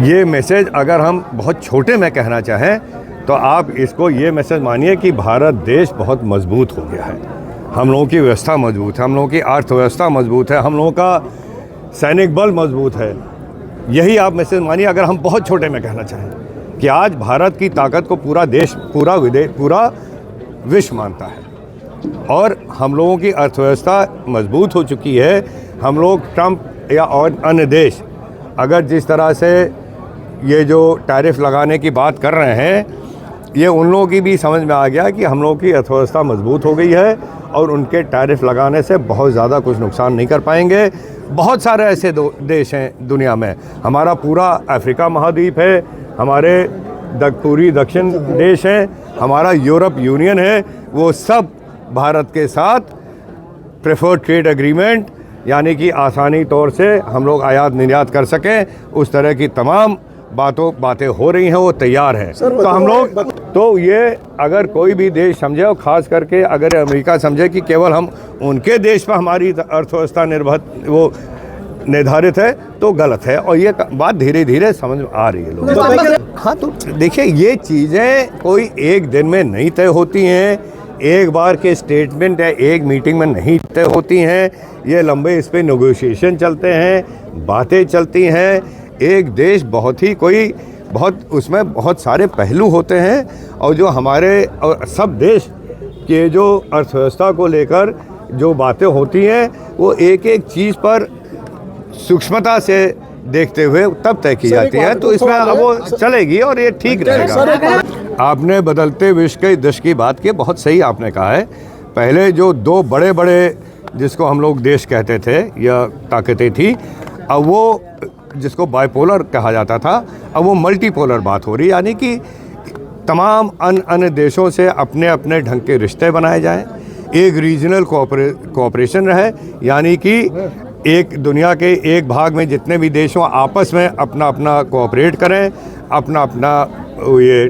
ये मैसेज अगर हम बहुत छोटे में कहना चाहें तो आप इसको ये मैसेज मानिए कि भारत देश बहुत मजबूत हो गया है। हम लोगों की व्यवस्था मजबूत है, हम लोगों की अर्थव्यवस्था मजबूत है, हम लोगों का सैनिक बल मजबूत है। यही आप मैसेज मानिए अगर हम बहुत छोटे में कहना चाहें कि आज भारत की ताकत को पूरा देश, पूरा विश्व मानता है और हम लोगों की अर्थव्यवस्था मजबूत हो चुकी है। हम लोग ट्रंप या और अन्य देश अगर जिस तरह से ये जो टैरिफ लगाने की बात कर रहे हैं, ये उन लोगों की भी समझ में आ गया कि हम लोगों की अर्थव्यवस्था मजबूत हो गई है और उनके टैरिफ लगाने से बहुत ज़्यादा कुछ नुकसान नहीं कर पाएंगे। बहुत सारे ऐसे देश हैं दुनिया में, हमारा पूरा अफ्रीका महाद्वीप है, हमारे पूरी दक्षिण देश हैं, हमारा यूरोप यूनियन है, वो सब भारत के साथ प्रेफर्ड ट्रेड एग्रीमेंट यानी कि आसानी तौर से हम लोग आयात निर्यात कर सकें, उस तरह की तमाम बातें हो रही हैं, वो तैयार हैं। तो हम लोग तो ये अगर कोई भी देश समझे और ख़ास करके अगर अमेरिका समझे कि केवल हम उनके देश पर हमारी अर्थव्यवस्था निर्धारित है तो गलत है, और ये बात धीरे धीरे समझ में आ रही है लोगों। हाँ, तो देखिए ये चीज़ें कोई एक दिन में नहीं तय होती हैं, एक बार के स्टेटमेंट या एक मीटिंग में नहीं तय होती हैं, ये लंबे इस पे नेगोशिएशन चलते हैं, बातें चलती हैं। एक देश बहुत उसमें बहुत सारे पहलू होते हैं और जो हमारे और सब देश के जो अर्थव्यवस्था को लेकर जो बातें होती हैं वो एक एक चीज़ पर सूक्ष्मता से देखते हुए तब तय की जाती है, तो इसमें अब वो चलेगी और ये ठीक रहेगा। आपने बदलते विश्व के दृश्य की बात की, बहुत सही आपने कहा है। पहले जो दो बड़े बड़े जिसको हम लोग देश कहते थे या ताकतें थी, अब वो जिसको बाइपोलर कहा जाता था, अब वो मल्टीपोलर बात हो रही है, यानी कि तमाम अन्य देशों से अपने अपने ढंग के रिश्ते बनाए जाएं, एक रीजनल कोऑपरेशन रहे, यानी कि एक दुनिया के एक भाग में जितने भी देश हों आपस में अपना अपना कोऑपरेट करें, अपना अपना ये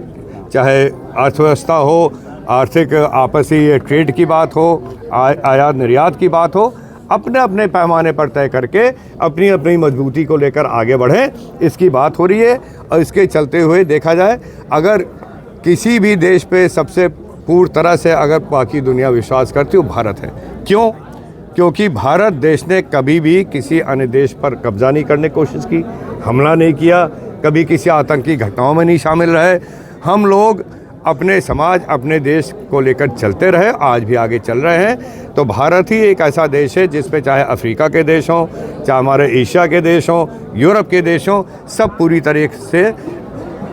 चाहे अर्थव्यवस्था हो, आर्थिक आपसी ट्रेड की बात हो, आयात निर्यात की बात हो, अपने अपने पैमाने पर तय करके अपनी अपनी मजबूती को लेकर आगे बढ़ें, इसकी बात हो रही है। और इसके चलते हुए देखा जाए अगर किसी भी देश पे सबसे पूर्ण तरह से अगर बाकी दुनिया विश्वास करती है वो भारत है। क्यों? क्योंकि भारत देश ने कभी भी किसी अन्य देश पर कब्जा नहीं करने की कोशिश की, हमला नहीं किया, कभी किसी आतंकी घटनाओं में नहीं शामिल रहे। हम लोग अपने समाज, अपने देश को लेकर चलते रहे, आज भी आगे चल रहे हैं। तो भारत ही एक ऐसा देश है जिसपे चाहे अफ्रीका के देश हों, चाहे हमारे एशिया के देश हों, यूरोप के देश हों, सब पूरी तरीके से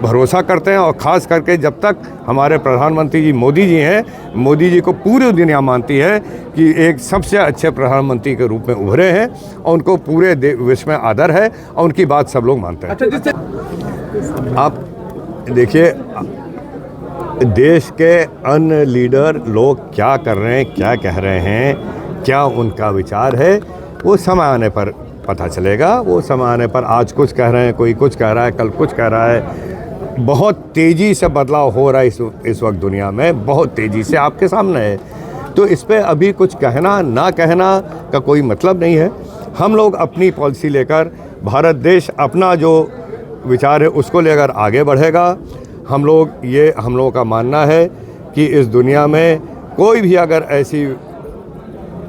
भरोसा करते हैं। और ख़ास करके जब तक हमारे प्रधानमंत्री जी मोदी जी हैं, मोदी जी को पूरी दुनिया मानती है कि एक सबसे अच्छे प्रधानमंत्री के रूप में उभरे हैं और उनको पूरे विश्व में आदर है और उनकी बात सब लोग मानते हैं। आप देखिए देश के अन्य लीडर लोग क्या कर रहे हैं, क्या कह रहे हैं, क्या उनका विचार है, वो समय आने पर पता चलेगा। वो समय आने पर आज कुछ कह रहे हैं, कोई कुछ कह रहा है, कल कुछ कह रहा है। बहुत तेज़ी से बदलाव हो रहा है इस वक्त दुनिया में, बहुत तेज़ी से आपके सामने है। तो इस पर अभी कुछ कहना ना कहना का कोई मतलब नहीं है। हम लोग अपनी पॉलिसी लेकर, भारत देश अपना जो विचार है उसको लेकर आगे बढ़ेगा। हम लोगों का मानना है कि इस दुनिया में कोई भी अगर ऐसी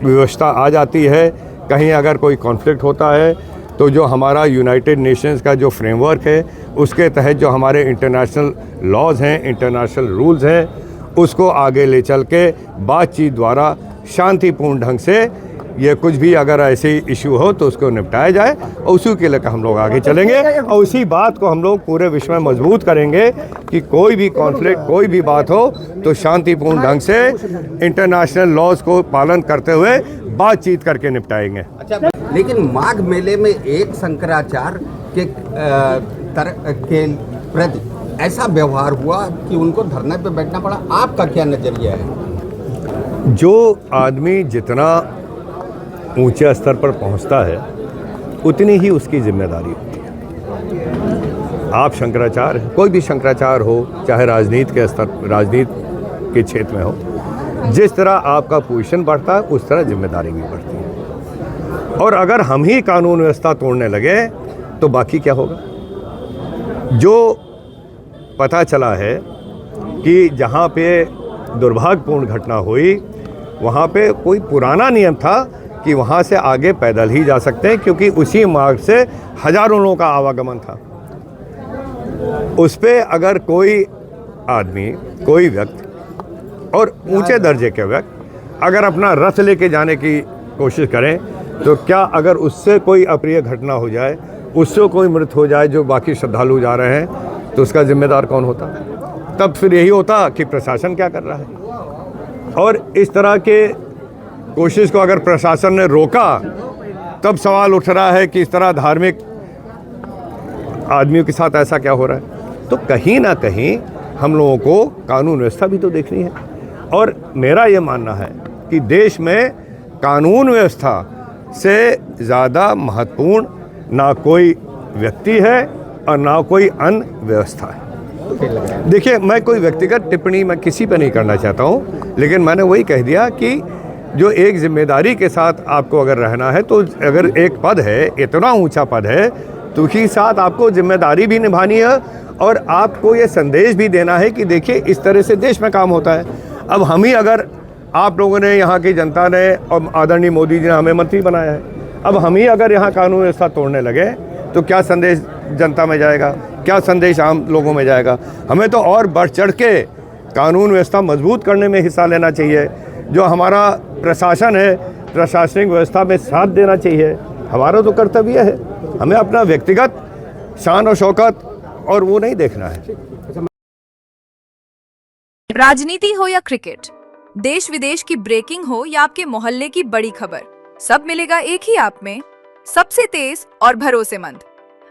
व्यवस्था आ जाती है, कहीं अगर कोई कॉन्फ्लिक्ट होता है, तो जो हमारा यूनाइटेड नेशंस का जो फ्रेमवर्क है उसके तहत जो हमारे इंटरनेशनल लॉज़ हैं, इंटरनेशनल रूल्स हैं, उसको आगे ले चल के बातचीत द्वारा शांतिपूर्ण ढंग से ये कुछ भी अगर ऐसे इशू हो तो उसको निपटाया जाए और उसी के लेकर हम लोग आगे चलेंगे और उसी बात को हम लोग पूरे विश्व में मजबूत करेंगे कि कोई भी कॉन्फ्लिक्ट, कोई भी बात हो तो शांतिपूर्ण ढंग से इंटरनेशनल लॉज को पालन करते हुए बातचीत करके निपटाएंगे। अच्छा, लेकिन माघ मेले में एक शंकराचार्य के प्रति ऐसा व्यवहार हुआ कि उनको धरने पे बैठना पड़ा, आपका क्या नजरिया है? जो आदमी जितना ऊंचे स्तर पर पहुंचता है उतनी ही उसकी जिम्मेदारी होती है। आप शंकराचार्य, कोई भी शंकराचार्य हो, चाहे राजनीति के क्षेत्र में हो, जिस तरह आपका पोजीशन बढ़ता है उस तरह जिम्मेदारी भी बढ़ती है। और अगर हम ही कानून व्यवस्था तोड़ने लगे तो बाकी क्या होगा? जो पता चला है कि जहाँ पे दुर्भाग्यपूर्ण घटना हुई वहाँ पे कोई पुराना नियम था कि वहाँ से आगे पैदल ही जा सकते हैं, क्योंकि उसी मार्ग से हजारों लोगों का आवागमन था। उस पे अगर कोई आदमी, कोई व्यक्ति और ऊंचे दर्जे के व्यक्ति अगर अपना रथ लेके जाने की कोशिश करें तो क्या अगर उससे कोई अप्रिय घटना हो जाए, उससे कोई मृत्यु हो जाए जो बाकी श्रद्धालु जा रहे हैं, तो उसका जिम्मेदार कौन होता? तब फिर यही होता कि प्रशासन क्या कर रहा है। और इस तरह के कोशिश को अगर प्रशासन ने रोका तब सवाल उठ रहा है कि इस तरह धार्मिक आदमियों के साथ ऐसा क्या हो रहा है। तो कहीं ना कहीं हम लोगों को कानून व्यवस्था भी तो देखनी है। और मेरा ये मानना है कि देश में कानून व्यवस्था से ज़्यादा महत्वपूर्ण ना कोई व्यक्ति है और ना कोई अन्य व्यवस्था है। देखिए, मैं कोई व्यक्तिगत टिप्पणी मैं किसी पे नहीं करना चाहता हूँ, लेकिन मैंने वही कह दिया कि जो एक जिम्मेदारी के साथ आपको अगर रहना है, तो अगर एक पद है, इतना ऊंचा पद है, तो उसके साथ आपको जिम्मेदारी भी निभानी है और आपको ये संदेश भी देना है कि देखिए इस तरह से देश में काम होता है। अब हम ही अगर आप लोगों ने, यहाँ की जनता ने और आदरणीय मोदी जी ने हमें मंत्री बनाया है, अब हम ही अगर यहाँ कानून व्यवस्था तोड़ने लगे तो क्या संदेश जनता में जाएगा, क्या संदेश आम लोगों में जाएगा? हमें तो और बढ़ चढ़ के कानून व्यवस्था मजबूत करने में हिस्सा लेना चाहिए। जो हमारा प्रशासन है, प्रशासनिक व्यवस्था में साथ देना चाहिए। हमारा तो कर्तव्य है, हमें अपना व्यक्तिगत शान और शौकत और वो नहीं देखना है। राजनीति हो या क्रिकेट, देश विदेश की ब्रेकिंग हो या आपके मोहल्ले की बड़ी खबर, सब मिलेगा एक ही ऐप में, सबसे तेज और भरोसेमंद।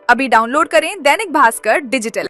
अभी डाउनलोड करें दैनिक भास्कर डिजिटल।